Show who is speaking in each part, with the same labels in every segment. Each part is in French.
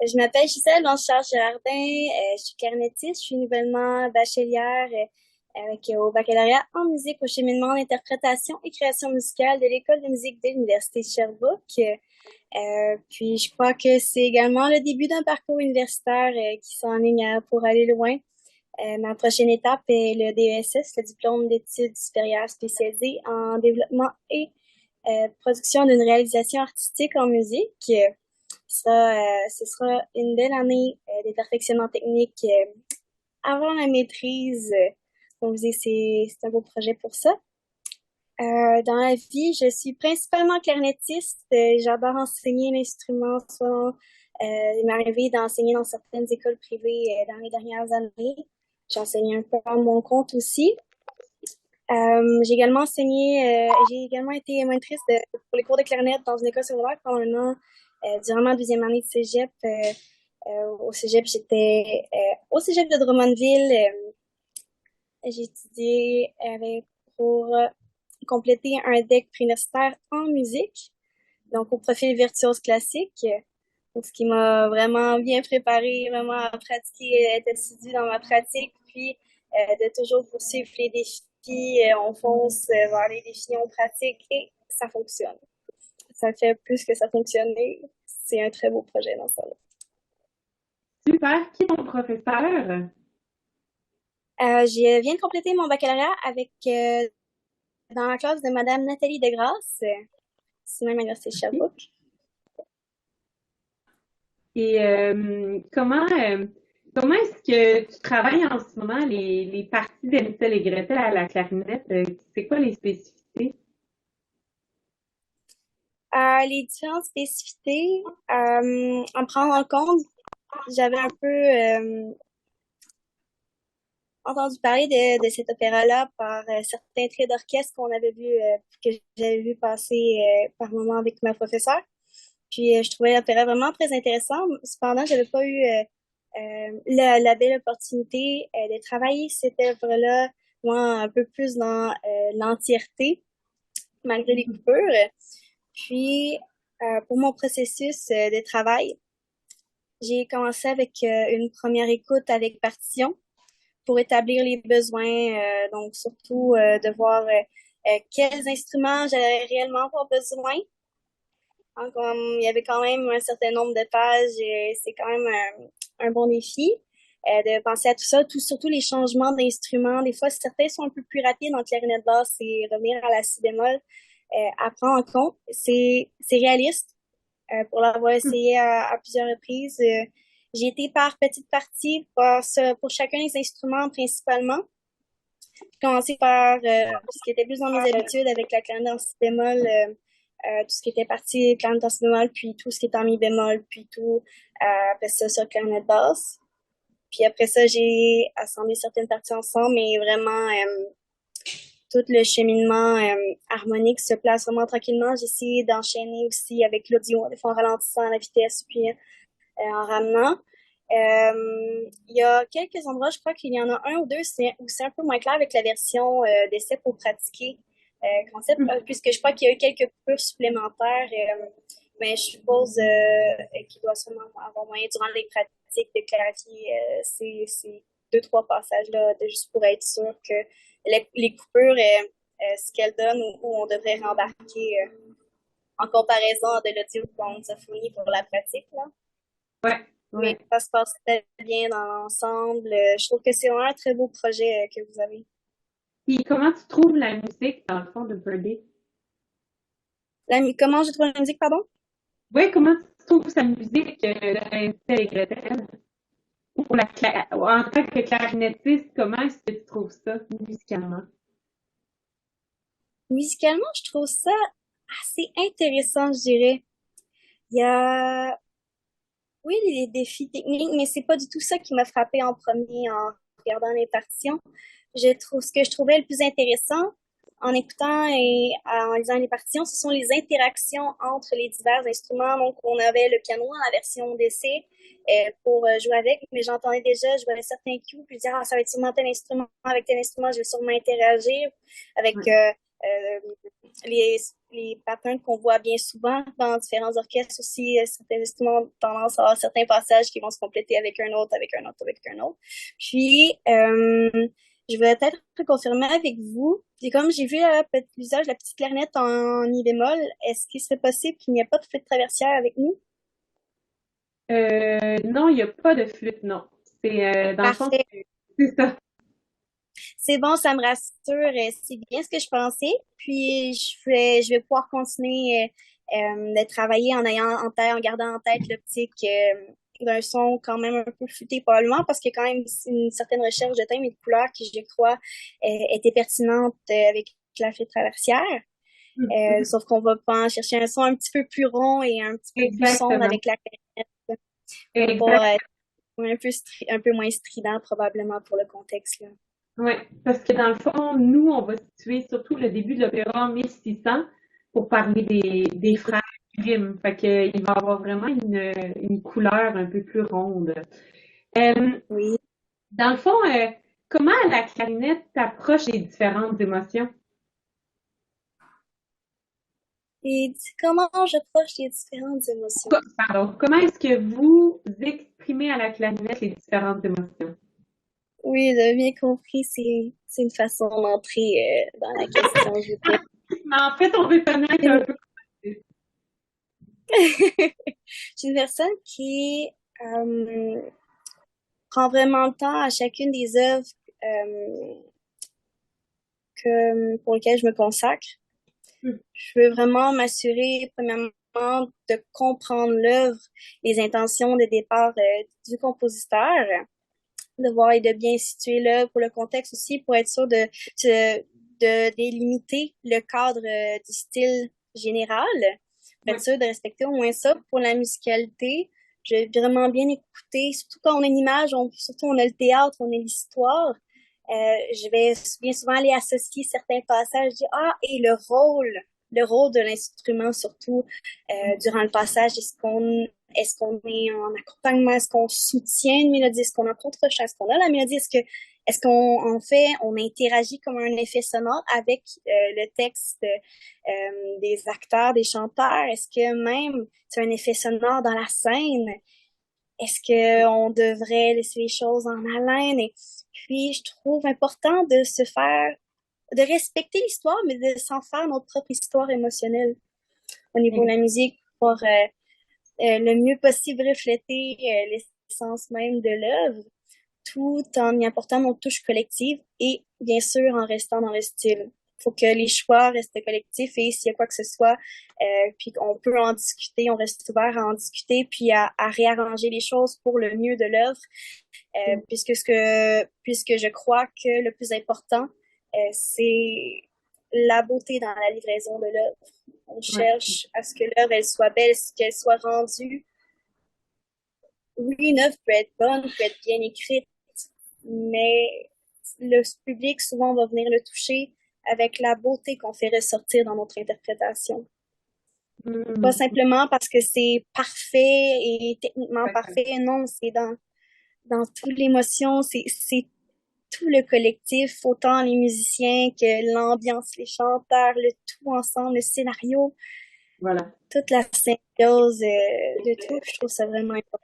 Speaker 1: Je m'appelle Gisèle Blanchard-Girardin, je suis clarinettiste, je suis nouvellement bachelière au baccalauréat en musique au cheminement en interprétation et création musicale de l'École de musique de l'Université de Sherbrooke. Puis je crois que c'est également le début d'un parcours universitaire qui s'enligne pour aller loin. Ma prochaine étape est le DESS, le diplôme d'études supérieures spécialisées en développement et production d'une réalisation artistique en musique. Ce sera une belle année de perfectionnement technique avant la maîtrise. Donc, c'est un beau projet pour ça. Dans la vie, je suis principalement clarinettiste. J'adore enseigner l'instrument. Il m'est arrivé d'enseigner dans certaines écoles privées dans les dernières années. J'enseigne un peu à mon compte aussi. J'ai également été monitrice pour les cours de clarinette dans une école secondaire pendant un an. Durant ma deuxième année de cégep, au cégep, j'étais au cégep de Drummondville. J'ai étudié pour compléter un DEC préuniversitaire en musique, donc au profil virtuose classique. Donc, ce qui m'a vraiment bien préparé, vraiment à pratiquer, être assidue dans ma pratique, puis de toujours poursuivre les défis. On fonce vers les défis, on pratique et ça fonctionne. Ça fait plus que ça fonctionner. C'est un très beau projet dans ça.
Speaker 2: Super. Qui est ton professeur?
Speaker 1: Je viens de compléter mon baccalauréat avec dans la classe de Madame Nathalie Degrasse, c'est même à l'Université de
Speaker 2: OK.
Speaker 1: Sherbrooke.
Speaker 2: Et comment est-ce que tu travailles en ce moment les parties d'Hansel et Gretel à la clarinette? C'est quoi les spécificités?
Speaker 1: Les différentes spécificités, en prendre en compte, j'avais un peu entendu parler de cet opéra-là par certains traits d'orchestre que j'avais vu passer par moment avec ma professeure. Puis je trouvais l'opéra vraiment très intéressant. Cependant, j'avais pas eu la belle opportunité de travailler cette œuvre-là, moi, un peu plus dans l'entièreté, malgré les coupures. Puis, pour mon processus de travail, j'ai commencé avec une première écoute avec partition pour établir les besoins, donc surtout de voir quels instruments j'allais réellement avoir besoin. Hein, comme il y avait quand même un certain nombre de pages, et c'est quand même un bon défi de penser à tout ça, surtout les changements d'instruments. Des fois, certains sont un peu plus rapides en clarinette basse et revenir à la si bémol à prendre en compte. C'est réaliste pour l'avoir essayé à plusieurs reprises. J'ai été par petites parties pour chacun des instruments principalement. J'ai commencé par ce qui était plus dans mes habitudes avec la clarinette en si bémol, tout ce qui était partie clarinette en si bémol, puis tout ce qui était en mi bémol, puis tout, après ça sur clarinette basse. Puis après ça, j'ai assemblé certaines parties ensemble, mais vraiment tout le cheminement harmonique se place vraiment tranquillement. J'ai essayé d'enchaîner aussi avec l'audio, des fois en ralentissant la vitesse, puis en ramenant. Il y a quelques endroits, je crois qu'il y en a un ou deux où c'est un peu moins clair avec la version d'essai pour pratiquer concept, puisque je crois qu'il y a eu quelques coupures supplémentaires, mais je suppose qu'il doit sûrement avoir moyen durant les pratiques de clarifier ces deux, trois passages-là, juste pour être sûr que les coupures, ce qu'elles donnent ou on devrait rembarquer en comparaison de l'audio qu'on nous a fourni pour la pratique, là.
Speaker 2: Ouais,
Speaker 1: Mais
Speaker 2: ouais.
Speaker 1: ça se passe très bien dans l'ensemble. Je trouve que c'est vraiment un très beau projet que vous avez.
Speaker 2: Puis comment tu trouves la musique dans le fond de Birdie?
Speaker 1: Comment j'ai trouvé la musique, pardon?
Speaker 2: Oui, comment tu trouves sa musique de Hansel et Gretel? En tant que clarinettiste, comment est-ce que tu trouves ça musicalement?
Speaker 1: Musicalement, je trouve ça assez intéressant, je dirais. Il y a, oui, les défis techniques, mais c'est pas du tout ça qui m'a frappé en premier en regardant les partitions. Ce que je trouvais le plus intéressant en écoutant et en lisant les partitions, ce sont les interactions entre les divers instruments. Donc, on avait le piano dans la version d'essai pour jouer avec, mais j'entendais déjà, je voyais certains cues, puis je disais, ah, ça va être sûrement tel instrument avec tel instrument, je vais sûrement interagir avec
Speaker 2: Ouais.
Speaker 1: les, les patterns qu'on voit bien souvent dans différents orchestres aussi, certains instruments ont tendance à avoir certains passages qui vont se compléter avec un autre, avec un autre, avec un autre. Puis, je vais peut-être confirmer avec vous. Et comme j'ai vu l'usage de la petite clarinette en mi bémol, est-ce qu'il serait possible qu'il n'y ait pas de flûte traversière avec nous?
Speaker 2: Non, il n'y a pas de flûte, non. Dans le fond,
Speaker 1: Parfait.
Speaker 2: c'est ça.
Speaker 1: C'est bon, ça me rassure. C'est bien ce que je pensais. Puis je vais pouvoir continuer de travailler en ayant en tête, en gardant en tête l'optique d'un son quand même un peu flûté probablement parce qu'il y a quand même une certaine recherche de thème et de couleurs qui, je crois, était pertinente avec la flûte traversière. Sauf qu'on va pas en chercher un son un petit peu plus rond et un petit peu plus sombre
Speaker 2: Exactement.
Speaker 1: avec la clarinette. Ça va
Speaker 2: Exact.
Speaker 1: pas être un peu moins strident probablement pour le contexte là.
Speaker 2: Oui, parce que dans le fond, nous, on va situer surtout le début de l'opéra 1600 pour parler des frères Grimm. Fait que, il va avoir vraiment une couleur un peu plus ronde. Euh,
Speaker 1: Oui.
Speaker 2: Dans le fond, comment la clarinette t'approche les différentes émotions?
Speaker 1: Et comment j'approche les différentes émotions?
Speaker 2: Pardon, comment est-ce que vous exprimez à la clarinette les différentes émotions?
Speaker 1: Oui, de bien compris, c'est une façon d'entrer dans la question, je dirais.
Speaker 2: Mais en fait, on veut connaître un peu.
Speaker 1: Je suis une personne qui euh, prend vraiment le temps à chacune des œuvres pour lesquelles je me consacre. Je veux vraiment m'assurer, premièrement, de comprendre l'œuvre, les intentions de départ du compositeur, de voir et de bien situer l'œuvre pour le contexte aussi, pour être sûr de délimiter le cadre du style général, pour
Speaker 2: Oui,
Speaker 1: être sûr de respecter au moins ça. Pour la musicalité, je vais vraiment bien écouter, surtout quand on a une image, surtout on a le théâtre, on a l'histoire. Je vais bien souvent aller associer certains passages, dire ah et le rôle de l'instrument surtout durant le passage, est-ce qu'on est en accompagnement, est-ce qu'on soutient une mélodie, est-ce qu'on en contre-chant, est-ce qu'on a la mélodie, est-ce qu'on en fait on interagit comme un effet sonore avec le texte des acteurs, des chanteurs, est-ce que même c'est un effet sonore dans la scène? Est-ce qu'on devrait laisser les choses en haleine? Et puis, je trouve important de respecter l'histoire, mais de s'en faire notre propre histoire émotionnelle au niveau de la musique pour le mieux possible refléter l'essence même de l'œuvre, tout en y apportant notre touche collective et bien sûr en restant dans le style. Il faut que les choix restent collectifs et s'il y a quoi que ce soit, puis on peut en discuter, on reste ouvert à en discuter puis à réarranger les choses pour le mieux de l'œuvre, puisque je crois que le plus important, c'est la beauté dans la livraison de l'œuvre. On
Speaker 2: oui,
Speaker 1: cherche à ce que l'œuvre elle soit belle, qu'elle soit rendue. Oui, une œuvre peut être bonne, peut être bien écrite, mais le public souvent va venir le toucher avec la beauté qu'on fait ressortir dans notre interprétation. Pas
Speaker 2: hmm,
Speaker 1: simplement parce que c'est parfait et techniquement parfait, non, c'est dans toute l'émotion, c'est tout le collectif, autant les musiciens que l'ambiance, les chanteurs, le tout ensemble, le scénario,
Speaker 2: voilà.
Speaker 1: toute la symbiose de tout. Je trouve ça vraiment important.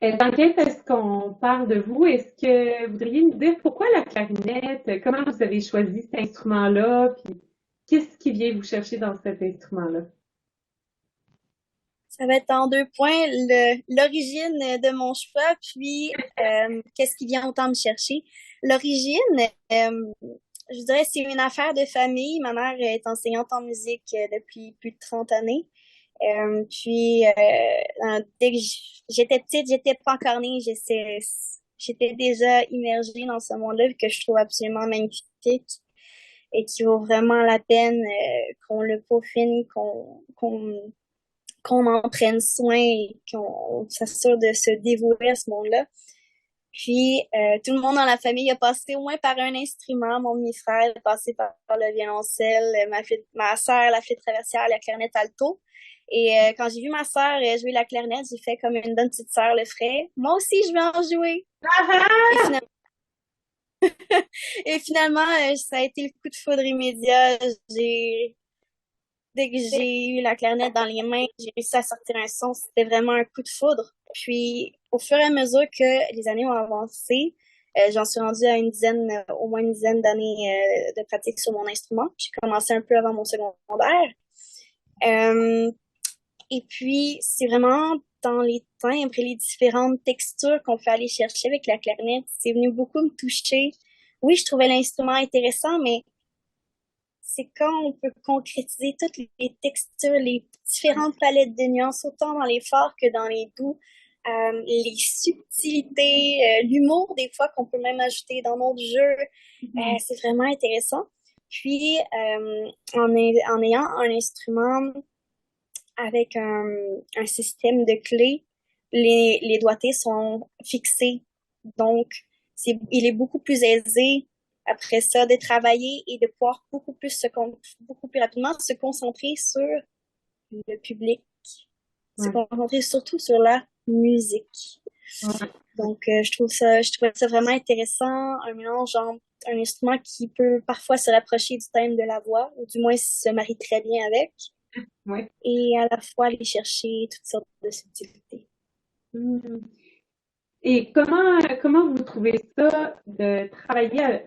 Speaker 2: T'inquiète, est-ce qu'on parle de vous? Est-ce que vous voudriez nous dire pourquoi la clarinette? Comment vous avez choisi cet instrument-là? Puis qu'est-ce qui vient vous chercher dans cet instrument-là?
Speaker 1: Ça va être en deux points, l'origine de mon choix, puis qu'est-ce qui vient autant me chercher. L'origine, je dirais, c'est une affaire de famille. Ma mère est enseignante en musique depuis plus de 30 années. Puis, dès que j'étais petite, j'étais pas encore née, j'étais déjà immergée dans ce monde-là que je trouve absolument magnifique et qui vaut vraiment la peine qu'on le peaufine, qu'on en prenne soin et qu'on s'assure de se dévouer à ce monde-là. Puis, tout le monde dans la famille a passé au moins par un instrument. Mon demi-frère est passé par le violoncelle, ma sœur, la flûte traversière, la clarinette alto. Et quand j'ai vu ma sœur jouer la clarinette, j'ai fait comme une bonne petite sœur le ferait. Moi aussi, je vais en jouer.
Speaker 2: Ah
Speaker 1: Et
Speaker 2: ah!
Speaker 1: finalement, Et finalement, ça a été le coup de foudre immédiat. J'ai Dès que j'ai eu la clarinette dans les mains, j'ai réussi à sortir un son. C'était vraiment un coup de foudre. Puis, au fur et à mesure que les années ont avancé, j'en suis rendue à au moins une dizaine d'années de pratique sur mon instrument. J'ai commencé un peu avant mon secondaire. Euh, et puis, c'est vraiment dans les timbres et les différentes textures qu'on peut aller chercher avec la clarinette. C'est venu beaucoup me toucher. Oui, je trouvais l'instrument intéressant, mais c'est quand on peut concrétiser toutes les textures, les différentes palettes de nuances, autant dans les forts que dans les doux, les subtilités, l'humour des fois qu'on peut même ajouter dans notre jeu. C'est vraiment intéressant. Puis, en ayant un instrument avec un système de clés, les doigtés sont fixés. Donc, il est beaucoup plus aisé après ça de travailler et de pouvoir beaucoup plus rapidement se concentrer sur le public, se
Speaker 2: Ouais.
Speaker 1: concentrer surtout sur la musique.
Speaker 2: Ouais.
Speaker 1: Donc, je trouvais ça vraiment intéressant, un mélange entre un instrument qui peut parfois se rapprocher du thème de la voix, ou du moins se marie très bien avec,
Speaker 2: Ouais.
Speaker 1: et à la fois aller chercher toutes sortes de subtilités.
Speaker 2: Hmm. Et comment vous trouvez ça de travailler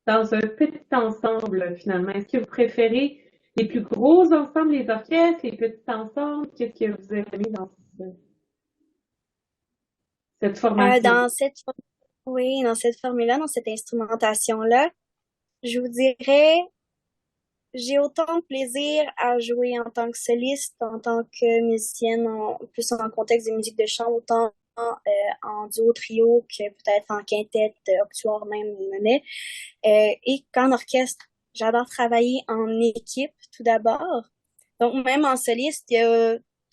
Speaker 2: dans un petit ensemble finalement? Est-ce que vous préférez les plus gros ensembles, les orchestres, les petits ensembles? Qu'est-ce que vous aimez dans cette
Speaker 1: Euh,
Speaker 2: formation?
Speaker 1: dans cette, oui, dans cette formule-là, dans cette instrumentation-là, je vous dirais, j'ai autant de plaisir à jouer en tant que soliste, en tant que musicienne, plus en contexte de musique de chambre, autant en duo, trio, que peut-être en quintette, octuor même, monnaie. Et qu'en orchestre, j'adore travailler en équipe tout d'abord. Donc même en soliste,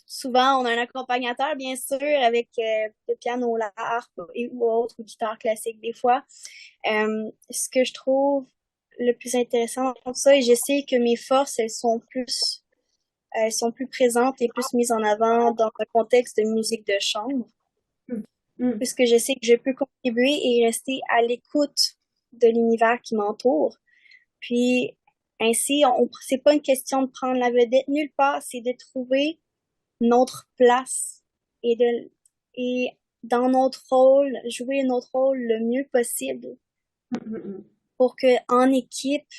Speaker 1: souvent on a un accompagnateur bien sûr avec le piano, la harpe ou autre, ou guitare classique des fois. Ce que je trouve le plus intéressant dans ça, et je sais que mes forces elles sont plus présentes et plus mises en avant dans un contexte de musique de chambre,
Speaker 2: Hmm. Hmm.
Speaker 1: puisque je sais que je peux contribuer et rester à l'écoute de l'univers qui m'entoure. Puis ainsi, c'est pas une question de prendre la vedette nulle part, c'est de trouver notre place et et dans notre rôle, jouer notre rôle le mieux possible
Speaker 2: Hmm. Hmm.
Speaker 1: pour que en équipe,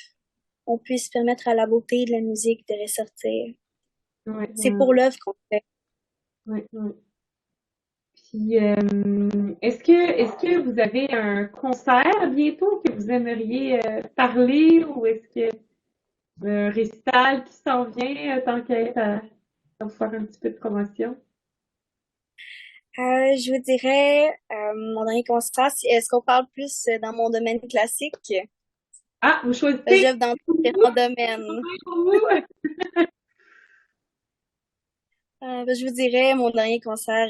Speaker 1: on puisse permettre à la beauté de la musique de ressortir.
Speaker 2: Hmm. Ouais,
Speaker 1: C'est
Speaker 2: ouais,
Speaker 1: pour l'œuvre qu'on fait.
Speaker 2: ouais, ouais. Puis, est-ce que vous avez un concert bientôt que vous aimeriez parler ou est-ce que un récital qui s'en vient tant qu'à être à vous faire un petit peu de promotion?
Speaker 1: Je vous dirais, mon dernier concert, est-ce qu'on parle plus dans mon domaine classique?
Speaker 2: Ah, vous
Speaker 1: J'œuvre
Speaker 2: choisissez
Speaker 1: dans
Speaker 2: pour
Speaker 1: différents domaines.
Speaker 2: vous?
Speaker 1: Je vous dirais mon dernier concert,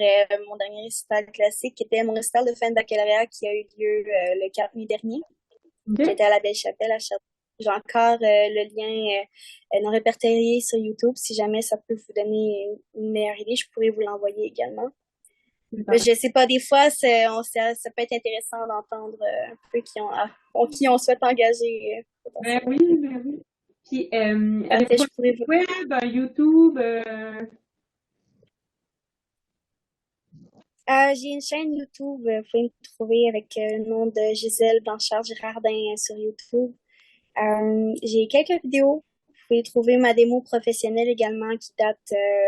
Speaker 1: mon dernier récital classique, qui était mon récital de fin de baccalauréat qui a eu lieu le 4 mai dernier, qui
Speaker 2: OK.
Speaker 1: était à la Belle-Chapelle à Châteauguay. J'ai encore le lien non répertorié sur YouTube. Si jamais ça peut vous donner une meilleure idée, je pourrais vous l'envoyer également.
Speaker 2: Super.
Speaker 1: Je sais pas, des fois, ça peut être intéressant d'entendre un peu qui on souhaite engager
Speaker 2: Ben
Speaker 1: potentiellement.
Speaker 2: oui, ben oui. Puis,
Speaker 1: Parfait,
Speaker 2: avez-vous un
Speaker 1: je pourrais
Speaker 2: site
Speaker 1: vous...
Speaker 2: web, un YouTube?
Speaker 1: J'ai une chaîne YouTube, vous pouvez me trouver avec le nom de Gisèle Blanchard-Girardin sur YouTube. J'ai quelques vidéos. Vous pouvez trouver ma démo professionnelle également qui date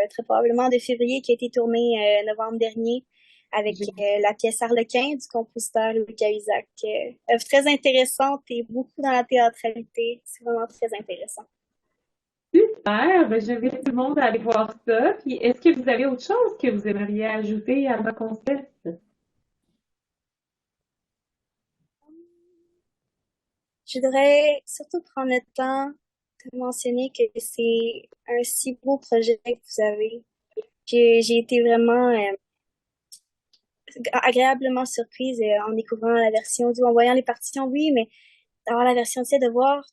Speaker 1: très probablement de février, qui a été tournée novembre dernier avec la pièce Harlequin du compositeur Louis Cahuzac. Œuvre très intéressante et beaucoup dans la théâtralité. C'est vraiment très intéressant.
Speaker 2: Super, ben, j'invite tout le monde à aller voir ça. Puis, est-ce que vous avez autre chose que vous aimeriez ajouter à ma concept?
Speaker 1: Je voudrais surtout prendre le temps de mentionner que c'est un si beau projet que vous avez. J'ai été vraiment agréablement surprise en découvrant la version audio, en voyant les partitions, oui, mais d'avoir la version audio, de voir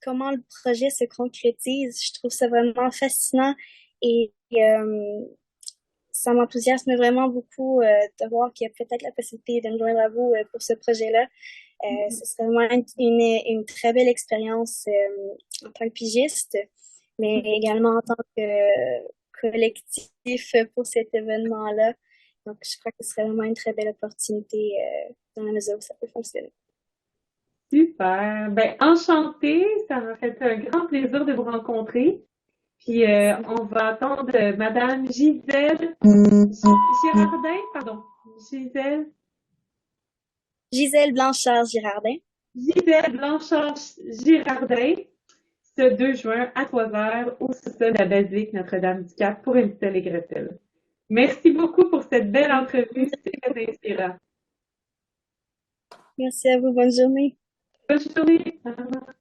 Speaker 1: comment le projet se concrétise. Je trouve ça vraiment fascinant et ça m'enthousiasme vraiment beaucoup de voir qu'il y a peut-être la possibilité de me joindre à vous pour ce projet-là. Ce serait vraiment une très belle expérience en tant que pigiste, mais également en tant que collectif pour cet événement-là. Donc, je crois que ce serait vraiment une très belle opportunité dans la mesure où ça peut fonctionner.
Speaker 2: Super. Ben, enchantée. Ça m'a fait un grand plaisir de vous rencontrer. Puis, on va attendre Madame Gisèle Girardin, pardon. Gisèle,
Speaker 1: Gisèle Blanchard-Girardin.
Speaker 2: Gisèle Blanchard-Girardin, ce 2 juin à 3 heures au sous-sol de la basilique Notre-Dame-du-Cap pour Estelle et Gretel. Merci beaucoup pour cette belle entrevue. C'était très inspirant.
Speaker 1: Merci à vous. Bonne journée.
Speaker 2: Bonne journée. Au revoir.